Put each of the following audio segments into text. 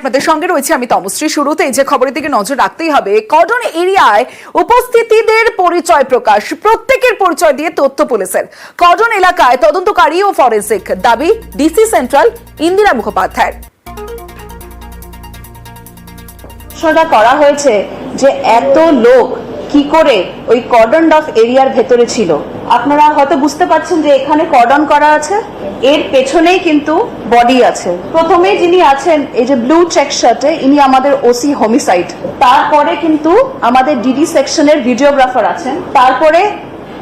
আপনাদের সঙ্গে রয়েছে আমি তমশ্রী। শুরুতেই যে খবরের দিকে নজর রাখতেই হবে, কর্ডন এরিয়ায় উপস্থিতিদের পরিচয় প্রকাশ, প্রত্যেকের পরিচয় দিয়ে তথ্য পুলিশের। কর্ডন এলাকায় তদন্তকারী ও ফরেন্সিক, দাবি ডিসি সেন্ট্রাল ইন্দিরা মুখোপাধ্যায়ের। প্রশ্নটা করা হয়েছে যে এত লোক কি করে ওই কর্ডন অফ এরিয়ার ভেতরে ছিল। আপনারা হয়তো বুঝতে পারছেন যে এখানে কর্ডন করা আছে, এর পেছনেই কিন্তু বডি আছে। প্রথমে যিনি আছেন এই যে ব্লু চেক শার্টে, ইনি আমাদের ওসি হোমিসাইড। তারপরে কিন্তু আমাদের ডিডি সেকশনের ভিডিওগ্রাফার আছেন, তারপরে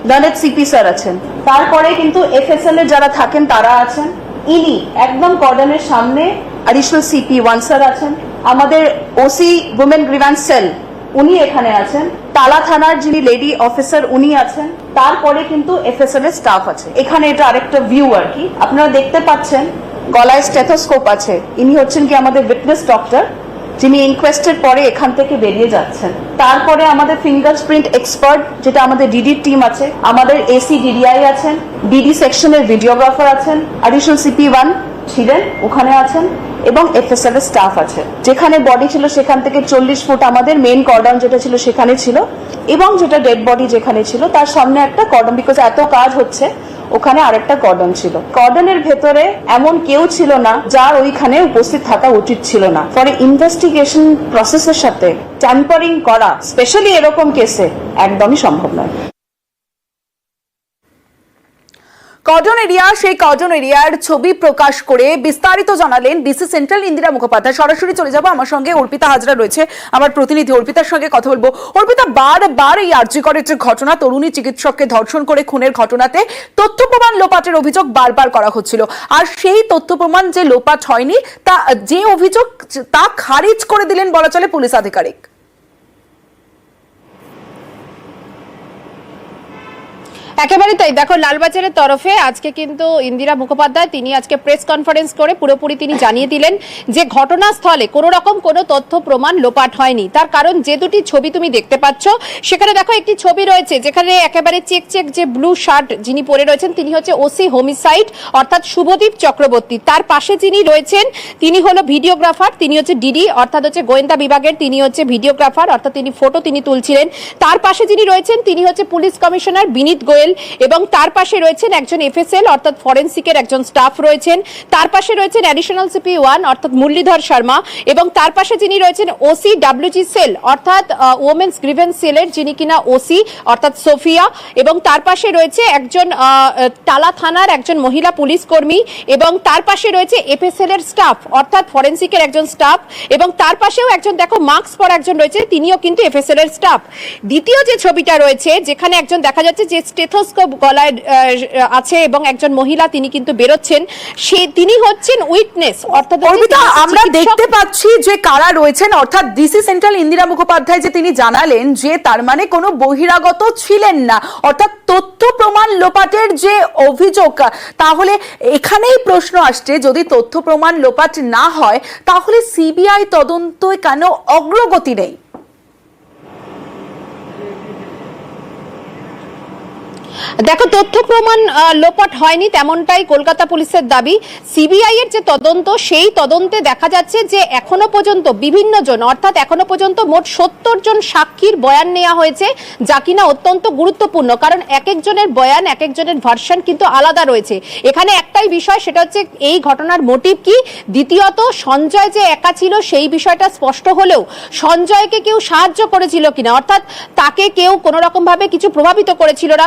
ললিত সিপি স্যার আছেন, তারপরে কিন্তু এফএসএল এর যারা থাকেন তারা আছেন। ইনি একদম কর্ডনের সামনে অ্যাডিশনাল সিপি 1 স্যার আছেন, আমাদের ওসি উইমেন গ্রিভ্যান্স সেল উনি এখানে আছেন, তালা থানার যিনি লেডি অফিসার উনি আছেন, তারপরে কিন্তু এফএসএল এর স্টাফ আছে। এখানে এটা আরেকটা ভিউ আর কি, আপনারা দেখতে পাচ্ছেন গলায় স্টেথোস্কোপ আছে। ইনি হচ্ছেন কি আমাদের উইটনেস ডক্টর, যিনি ইনকোয়েস্টের পরে এখান থেকে বেরিয়ে যাচ্ছেন। তারপরে আমাদের ফিঙ্গারপ্রিন্ট এক্সপার্ট, যেটা আমাদের ডিডি টিম আছে, আমাদের এসি ডিডিআই আছেন, ডিডি সেকশনের ভিডিওগ্রাফার আছেন, অ্যাডিশনাল সিপি 1 ছিলেন ওখানে আছেন, এবং এফএসএল এর স্টাফ আছে। যেখানে বডি ছিল সেখান থেকে 40 ফুট আমাদের মেইন কর্ডন যেটা ছিল সেখানে ছিল, এবং যেটা ডেড বডি যেখানে ছিল তার সামনে একটা কর্ডন, বিকজ এত কাজ হচ্ছে ওখানে আরেকটা কর্ডন ছিল। কর্ডনের ভেতরে এমন কেউ ছিল না যার ওইখানে উপস্থিত থাকা উচিত ছিল না। ফলে ইনভেস্টিগেশন প্রসেসের সাথে ট্যাম্পারিং করা, স্পেশালি এরকম কেসে, একদমই সম্ভব নয়। কর্ডন এরিয়া, সেই কর্ডন এরিয়ার ছবি প্রকাশ করে বিস্তারিত জানালেন ডিসি সেন্ট্রাল ইন্দিরা মুখোপাধ্যায়। সরাসরি চলে যাব, আমার সঙ্গে অর্পিতা হাজরা রয়েছে, আমার প্রতিনিধি। অর্পিতার সঙ্গে কথা বলবো। অর্পিতা, বারবার এই আরজি করের যে ঘটনা, তরুণী চিকিৎসককে ধর্ষণ করে খুনের ঘটনাতে তথ্য প্রমাণ লোপাটের অভিযোগ বারবার করা হচ্ছিল, আর সেই তথ্য প্রমাণ যে লোপাট হয়নি, তা যে অভিযোগ তা খারিজ করে দিলেন বলা চলে পুলিশ আধিকারিক। একেবারে তাই। দেখো, লালবাজারের তরফে আজকে কিন্তু ইন্দিরা মুখোপাধ্যায় তিনি আজকে প্রেস কনফারেন্স করে পুরোপুরি তিনি জানিয়ে দিলেন যে ঘটনাস্থলে কোনো রকম কোনো তথ্য প্রমাণ লোপাট হয়নি। তার কারণ যে দুটি ছবি তুমি দেখতে পাচ্ছ, সেখানে দেখো একটি ছবি রয়েছে যেখানে একেবারে চেক চেক যে ব্লু শার্ট যিনি পরে রয়েছেন তিনি হচ্ছে ওসি হোমিসাইড অর্থাৎ শুভদীপ চক্রবর্তী। তার পাশে যিনি রয়েছেন তিনি হলো ভিডিওগ্রাফার, তিনি হচ্ছে ডিডি অর্থাৎ হচ্ছে গোয়েন্দা বিভাগের, তিনি হচ্ছে ভিডিওগ্রাফার অর্থাৎ তিনি ফটো তিনি তুলছিলেন। তার পাশে যিনি রয়েছেন তিনি হচ্ছে পুলিশ কমিশনার বিনীত গোয়েল, এবং তার পাশে রয়েছেন একজন এফএসএল অর্থাৎ ফরেন্সিকের একজন স্টাফ রয়েছেন। তার পাশে রয়েছেন অ্যাডিশনাল সিপি 1 অর্থাৎ মুরলীধর শর্মা, এবং তার পাশে যিনি রয়েছেন ওসি ডাব্লিউজি সেল অর্থাৎ ওমেন্স গ্রিভেন্স সেলের যিনি কিনা ওসি অর্থাৎ সোফিয়া, এবং তার পাশে রয়েছে একজন টালা থানার একজন মহিলা পুলিশ কর্মী, এবং তার পাশে রয়েছে এফএসএল এর স্টাফ অর্থাৎ ফরেন্সিকের একজন স্টাফ, এবং তার পাশেও একজন দেখো মাস্ক পরা একজন রয়েছে, তিনিও কিন্তু এফএসএল এর স্টাফ। দ্বিতীয় যে ছবিটা রয়েছে যেখানে একজন দেখা যাচ্ছে যে স্টেথোস্কোপ গলায় আছে এবং একজন মহিলা তিনি কিন্তু বেরোচ্ছেন, তিনি হচ্ছেন উইটনেস অর্থাৎ আমরা দেখতে পাচ্ছি যে কারা রয়েছেন, অর্থাৎ ডিসি সেন্ট্রাল ইন্দিরা মুখোপাধ্যায় যে তিনি জানালেন যে তার মানে কোনো বহিরাগত ছিলেন না, অর্থাৎ তথ্য প্রমাণ লোপাটের যে অভিযোগ, তাহলে এখানেই প্রশ্ন আসছে যদি তথ্য প্রমাণ লোপাট না হয় তাহলে সিবিআই তদন্তে কেন অগ্রগতি নেই? দেখো, তথ্য প্রমাণ লোপাট হয়নি তেমনটাই কলকাতা পুলিশের দাবি। সিবিআই এর যে তদন্ত, সেই তদন্তে দেখা যাচ্ছে যে এখনো পর্যন্ত বিভিন্ন জন অর্থাৎ এখনো পর্যন্ত মোট 70 জন সাক্ষীর বয়ান নেওয়া হয়েছে, যা কিনা অত্যন্ত গুরুত্বপূর্ণ, কারণ এক একজনের বয়ান এক একজনের ভার্সন কিন্তু আলাদা রয়েছে। এখানে একটাই বিষয়, সেটা হচ্ছে এই ঘটনার মোটিভ কি। দ্বিতীয়ত, সঞ্জয় যে একা ছিল সেই বিষয়টা স্পষ্ট হলেও সঞ্জয়কে কেউ সাহায্য করেছিল কিনা, অর্থাৎ তাকে কেউ কোনো রকম ভাবে কিছু প্রভাবিত করেছিল না,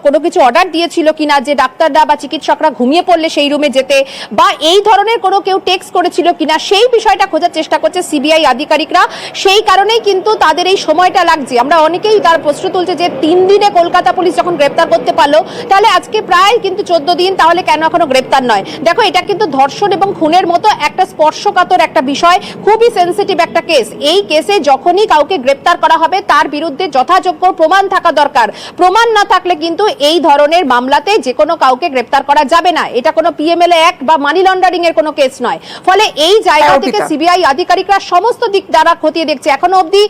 কোনো কিছু অর্ডার দিয়েছিল কিনা যে ডাক্তাররা বা চিকিৎসকরা ঘুমিয়ে পড়লে সেই রুমে যেতে, বা এই ধরনের কোনো কেউ টেক্সট করেছিল কিনা, সেই বিষয়টা খোঁজার চেষ্টা করছে সিবিআই আধিকারিকরা। সেই কারণেই কিন্তু তাদের এই সময়টা লাগছে। আমরা অনেকেই তার প্রশ্ন তুলছে যে 3 দিনে কলকাতা পুলিশ যখন গ্রেপ্তার করতে পারলো, তাহলে আজকে প্রায় কিন্তু 14 দিন, তাহলে কেন এখনো গ্রেপ্তার নয়? দেখো, এটা কিন্তু ধর্ষণ এবং খুনের মতো একটা স্পর্শকাতর একটা বিষয়, খুবই সেন্সিটিভ একটা কেস। এই কেসে যখনই কাউকে গ্রেপ্তার করা হবে তার বিরুদ্ধে যথাযোগ্য প্রমাণ থাকা দরকার। প্রমাণ না থাকলে কিন্তু এই ধরনের মামলাতে যে কোনো কাউকে গ্রেপ্তার করা যাবে না। এটা কোনো পিএমএলএ অ্যাক্ট বা মানি লন্ডারিং এর কোনো কেস নয়। ফলে এই জায়গা থেকে সিবিআই আধিকারিকরা সমস্ত দিক দ্বারা খতিয়ে দেখছে। এখনো অবধি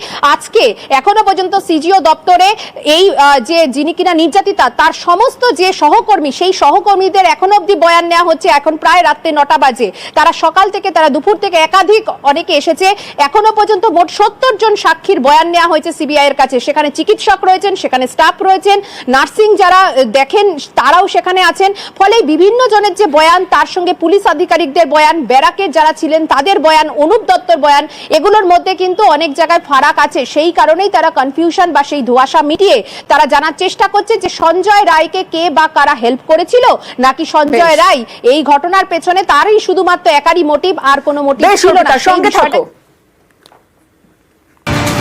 এখনো পর্যন্ত সিজিও দপ্তরে এই যে যিনি কিনা নির্যাতিতা তার সমস্ত যে সহকর্মী, সেই সহকর্মীদের এখনো অবধি বয়ান নেওয়া হচ্ছে। এখন প্রায় রাত্রে 9টা বাজে, তারা সকাল থেকে, তারা দুপুর থেকে একাধিক অনেকে এসেছে। এখনো পর্যন্ত মোট 70 জন সাক্ষীর বয়ান নেওয়া হয়েছে সিবিআই এর কাছে। সেখানে চিকিৎসক রয়েছেন, সেখানে স্টাফ রয়েছেন, নার্সিং যারা দেখেন তারাও সেখানে আছেন। ফলে বিভিন্ন জনের যে বয়ান, তার সঙ্গে পুলিশ আধিকারিকদের বয়ান, ব্যারাকের যারা ছিলেন তাদের বয়ান, অনুপ দত্তর বয়ান, এগুলোর মধ্যে কিন্তু অনেক জায়গায় ফারাক আছে। সেই কারণেই তারা কনফিউশন বা সেই ধোঁয়াশা মিটিয়ে তারা জানার চেষ্টা করছে যে সঞ্জয় রায়কে কে বা কারা হেল্প করেছিল, নাকি সঞ্জয় রায় এই ঘটনার পেছনে তারই শুধুমাত্র একারই মোটিভ, আর কোনো মোটিভ ছিল না। সঙ্গে থাকো।